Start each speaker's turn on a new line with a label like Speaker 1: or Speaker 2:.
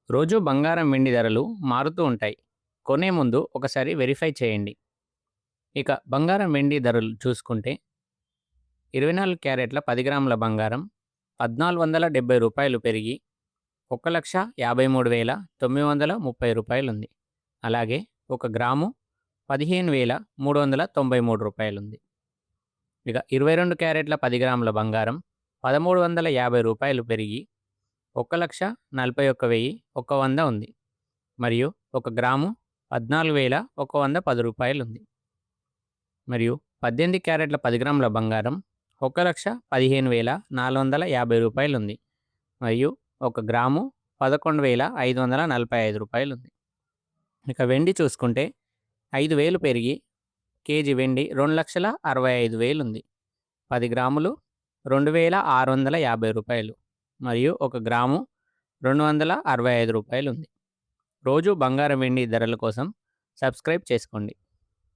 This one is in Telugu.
Speaker 1: రోజు బంగారం వెండి ధరలు మారుతూ ఉంటాయి. కొనే ముందు ఒకసారి వెరిఫై చేయండి. ఇక బంగారం వెండి ధరలు చూసుకుంటే 24 క్యారెట్ల 10 గ్రాముల బంగారం రూ. 1470 పెరిగి 1,53,930 ఉంది. అలాగే ఒక గ్రాము రూ. 15,393 ఉంది. ఇక 22 క్యారెట్ల 10 గ్రాముల బంగారం రూ. 1,350 పెరిగి 1,41,100 ఉంది. మరియు ఒక గ్రాము రూ. 14,110 ఉంది. మరియు 18 క్యారెట్ల 10 గ్రాముల బంగారం రూ. 1,15,450 ఉంది. మరియు ఒక గ్రాము రూ. 11,545 ఉంది. ఇక వెండి చూసుకుంటే 5,000 పెరిగి కేజీ వెండి రూ. 2,65,000 ఉంది. 10 గ్రాములు రూ. 2,650 మరియు ఒక గ్రాము రూ. 265 ఉంది. రోజు బంగారం వెండి ధరల కోసం సబ్స్క్రైబ్ చేసుకోండి.